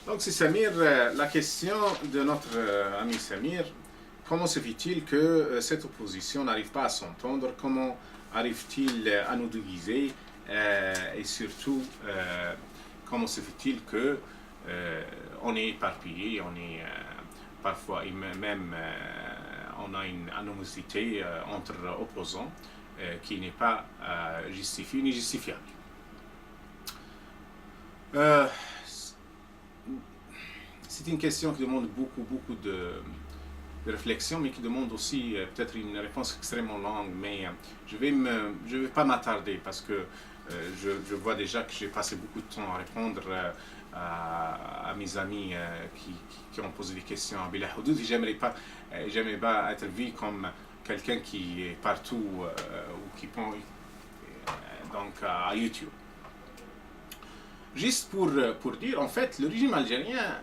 Donc c'est Samir, la question de notre ami Samir, comment se fait-il que cette opposition n'arrive pas à s'entendre? Comment arrive-t-il à nous diviser? Et surtout, comment se fait-il que on est éparpillé, on est parfois même on a une animosité entre opposants qui n'est pas justifiée ni justifiable. C'est une question qui demande beaucoup de réflexion, mais qui demande aussi peut-être une réponse extrêmement longue. Mais je vais pas m'attarder parce que je vois déjà que j'ai passé beaucoup de temps à répondre à mes amis qui ont posé des questions à Bilal Houdoud. J'aimerais pas être vu comme quelqu'un qui est partout ou qui prend donc à YouTube. Juste pour dire, en fait, le régime algérien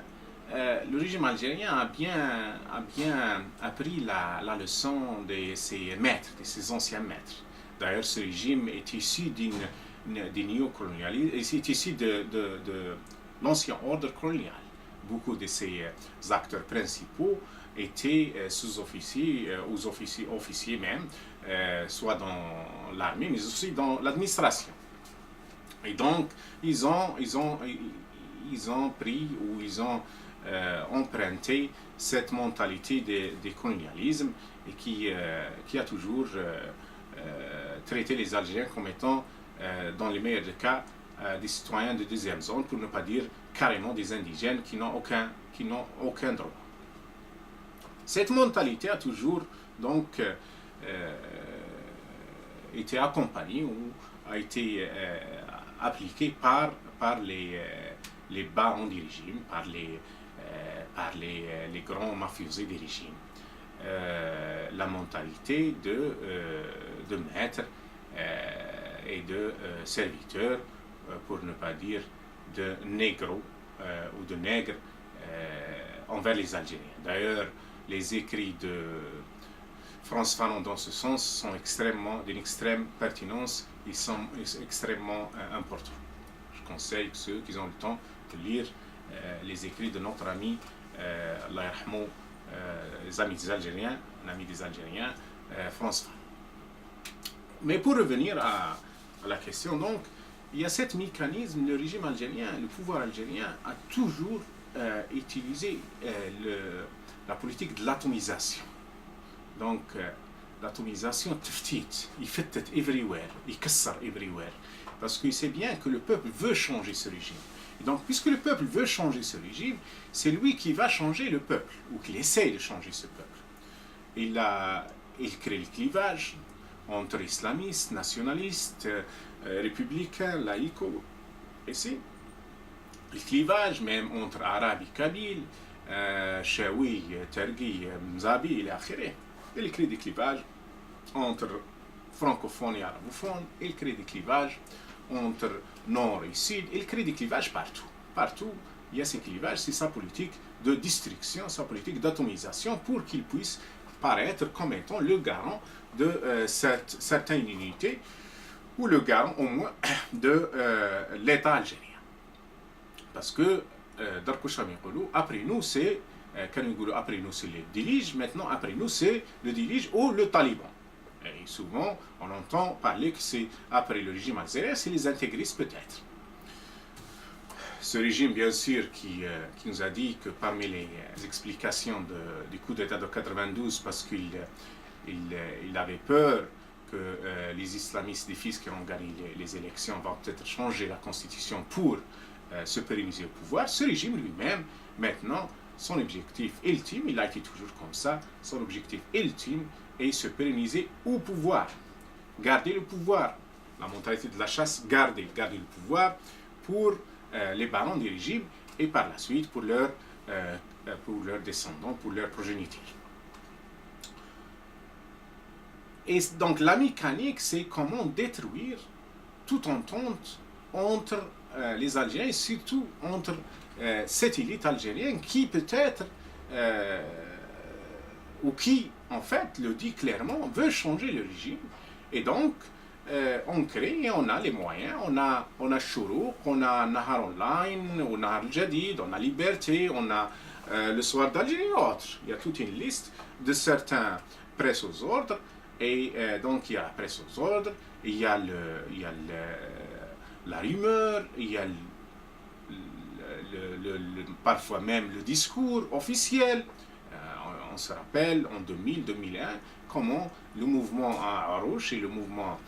a bien appris la leçon de ses maîtres, de ses anciens maîtres. D'ailleurs, ce régime est issu du néocolonialisme, est issu de l'ancien ordre colonial. Beaucoup de ses acteurs principaux étaient sous-officiers, ou officiers même, soit dans l'armée, mais aussi dans l'administration. Et donc, ils ont pris ou ils ont emprunté cette mentalité de colonialisme et qui a toujours traité les Algériens comme étant, dans les meilleurs des cas, des citoyens de deuxième zone, pour ne pas dire carrément des indigènes qui n'ont aucun droit. Cette mentalité a toujours donc été accompagnée ou a été appliquée par les barons du régime, par les grands mafiosés du régime. La mentalité de maître et de serviteur, pour ne pas dire de négro ou de nègre envers les Algériens. D'ailleurs, les écrits de Frantz Fanon dans ce sens sont d'une extrême pertinence, ils sont extrêmement importants. Je conseille ceux qui ont le temps de lire les écrits de notre ami, Allah yarhamou, les amis des Algériens, Frantz Fanon. Mais pour revenir à la question, donc, il y a cet mécanisme, le régime algérien, le pouvoir algérien a toujours utilisé la politique de l'atomisation. Donc, l'atomisation, il fait everywhere, il casse everywhere. Parce qu'il sait bien que le peuple veut changer ce régime. Et donc, puisque le peuple veut changer ce régime, c'est lui qui va changer le peuple, ou qu'il essaye de changer ce peuple. Il crée le clivage entre islamistes, nationalistes, républicains, laïcos. Et c'est le clivage même entre arabes et kabyles, chaoui, tergui, mzabi, et akhiré. Il crée des clivages entre francophones et arabophones, il crée des clivages entre nord et sud, il crée des clivages partout. Partout, il y a ces clivages, c'est sa politique de destruction, sa politique d'atomisation pour qu'il puisse paraître comme étant le garant de certaines unités ou le garant au moins de l'État algérien. Parce que après nous c'est le Dilige, maintenant après nous c'est le Dilige ou le Taliban. Et souvent on entend parler que c'est après le régime algérien, c'est les intégristes peut-être. Ce régime, bien sûr, qui nous a dit que parmi les explications du coup d'État de 92, parce qu'il avait peur que les islamistes des fils qui ont gagné les élections vont peut-être changer la constitution pour se pérenniser au pouvoir, ce régime lui-même, maintenant, son objectif ultime, il a été toujours comme ça, son objectif ultime est se pérenniser au pouvoir, garder le pouvoir. La mentalité de la chasse, garder le pouvoir pour les barons du régime et par la suite pour leurs descendants, pour leurs progénitures. Et donc la mécanique, c'est comment détruire toute entente entre les Algériens et surtout entre cette élite algérienne qui peut-être, ou qui en fait le dit clairement, veut changer le régime et donc on crée et on a les moyens. On a Chourouk, on a Nahar Online, on a Nahar Al-Jadid, on a Liberté, on a le Soir d'Algérie et autres. Il y a toute une liste de certains presse aux ordres. Et donc il y a la presse aux ordres, il y a la rumeur, il y a parfois même le discours officiel. On se rappelle en 2000-2001 comment le mouvement à Arouche et le mouvement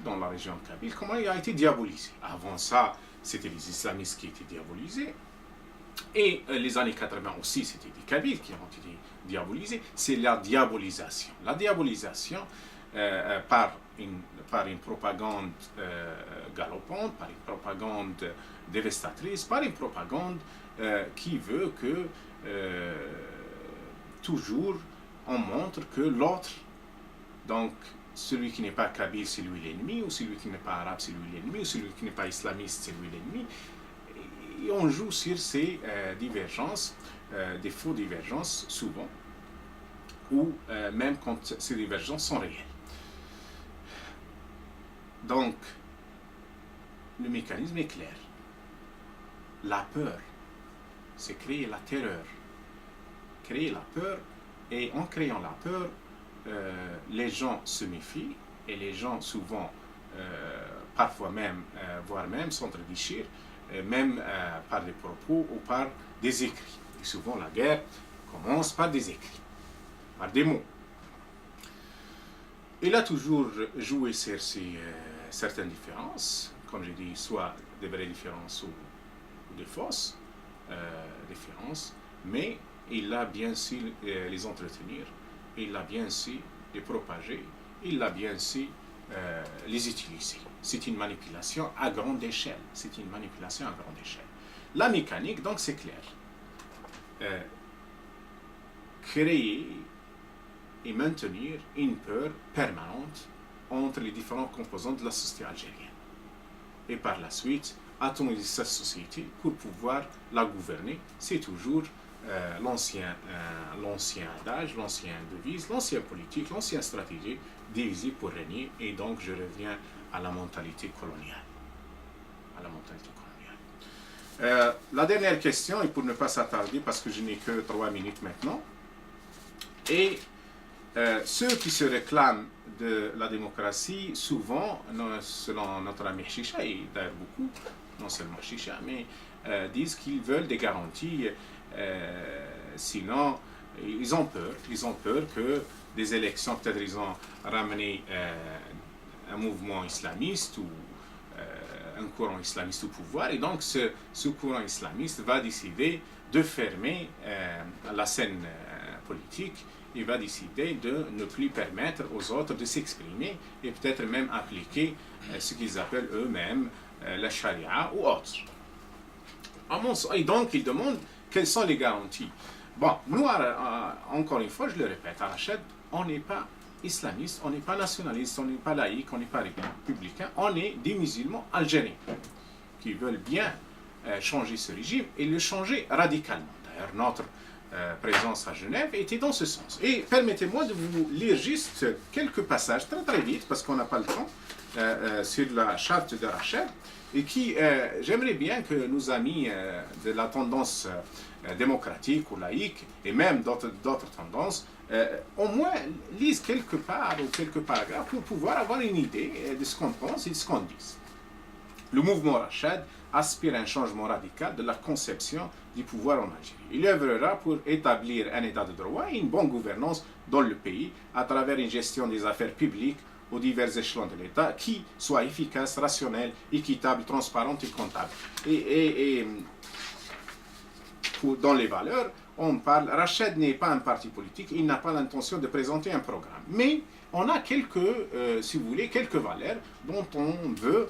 dans la région de Kabylie, comment il a été diabolisé. Avant ça, c'était les islamistes qui étaient diabolisés. Et les années 80 aussi, c'était des Kabyles qui ont été diabolisés. C'est la diabolisation. La diabolisation par une propagande galopante, par une propagande dévastatrice, par une propagande qui veut que toujours on montre que l'autre, donc celui qui n'est pas kabyle, c'est lui l'ennemi, ou celui qui n'est pas arabe, c'est lui l'ennemi, ou celui qui n'est pas islamiste, c'est lui l'ennemi. Et on joue sur ces divergences, des faux divergences souvent, ou même quand ces divergences sont réelles. Donc, le mécanisme est clair. La peur, c'est créer la terreur. Créer la peur, et en créant la peur, les gens se méfient, et les gens souvent, parfois même, voire même, s'entre-déchirent, même par des propos ou par des écrits. Et souvent, la guerre commence par des écrits, par des mots. Il a toujours joué sur certaines différences, comme j'ai dit, soit des vraies différences ou des fausses différences, mais il a bien su les entretenir, il a bien su les propager, il a bien su les utiliser. C'est une manipulation à grande échelle. C'est une manipulation à grande échelle. La mécanique, donc, c'est clair. Créer et maintenir une peur permanente entre les différentes composantes de la société algérienne. Et par la suite, atomiser cette société pour pouvoir la gouverner. C'est toujours l'ancien adage, l'ancienne devise, l'ancienne politique, l'ancienne stratégie, diviser pour régner. Et donc, je reviens à la mentalité coloniale. La dernière question, et pour ne pas s'attarder, parce que je n'ai que 3 minutes maintenant, et ceux qui se réclament de la démocratie, souvent, selon notre ami Chicha, et d'ailleurs beaucoup, non seulement Chicha, mais disent qu'ils veulent des garanties, sinon ils ont peur que des élections, peut-être ils ont ramené un mouvement islamiste ou un courant islamiste au pouvoir, et donc ce courant islamiste va décider de fermer la scène politique. Il va décider de ne plus permettre aux autres de s'exprimer et peut-être même appliquer ce qu'ils appellent eux-mêmes la charia ou autre. Et donc, ils demandent quelles sont les garanties. Bon, nous, encore une fois, je le répète, à Rachid, on n'est pas islamiste, on n'est pas nationaliste, on n'est pas laïque, on n'est pas républicain, on est des musulmans algériens qui veulent bien changer ce régime et le changer radicalement. D'ailleurs, notre présence à Genève était dans ce sens. Et permettez-moi de vous lire juste quelques passages très très vite, parce qu'on n'a pas le temps, sur la charte de Rachid, et qui, j'aimerais bien que nos amis de la tendance démocratique ou laïque, et même d'autres tendances, au moins lisent quelque part ou quelques paragraphes pour pouvoir avoir une idée de ce qu'on pense et de ce qu'on dit. Le mouvement Rachid aspire à un changement radical de la conception du pouvoir en Algérie. Il œuvrera pour établir un état de droit et une bonne gouvernance dans le pays à travers une gestion des affaires publiques aux divers échelons de l'État qui soit efficace, rationnelle, équitable, transparente et comptable. Et dans les valeurs, on parle, Rachid n'est pas un parti politique, il n'a pas l'intention de présenter un programme. Mais on a si vous voulez, quelques valeurs dont on veut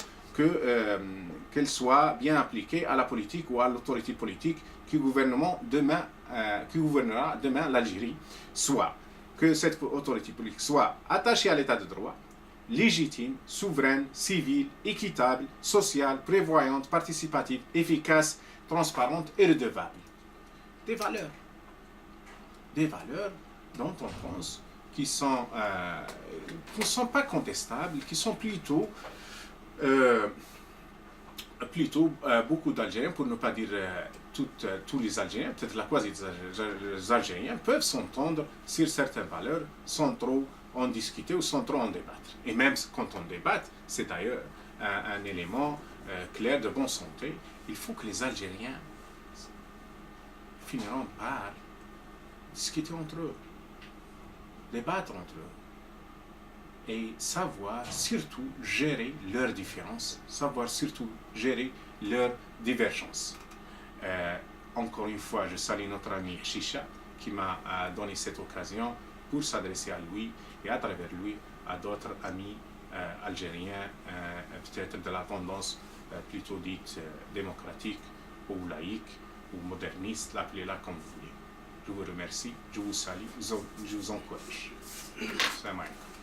qu'elle soit bien appliquée à la politique ou à l'autorité politique qui gouvernera demain l'Algérie, soit que cette autorité politique soit attachée à l'état de droit, légitime, souveraine, civile, équitable, sociale, prévoyante, participative, efficace, transparente et redevable. Des valeurs dont on pense qui sont pas contestables, qui sont plutôt beaucoup d'Algériens, pour ne pas dire tous les Algériens, peut-être la quasi des Algériens, peuvent s'entendre sur certaines valeurs sans trop en discuter ou sans trop en débattre. Et même quand on débat, c'est d'ailleurs un élément clair de bonne santé. Il faut que les Algériens finiront par discuter entre eux, débattre entre eux, et savoir surtout gérer leurs différences, savoir surtout gérer leurs divergences. Encore une fois, je salue notre ami Chicha qui m'a donné cette occasion pour s'adresser à lui et à travers lui à d'autres amis algériens, peut-être de la tendance plutôt dite démocratique ou laïque ou moderniste, appelez-la comme vous voulez. Je vous remercie, je vous salue, je vous encourage. Salam alaikum.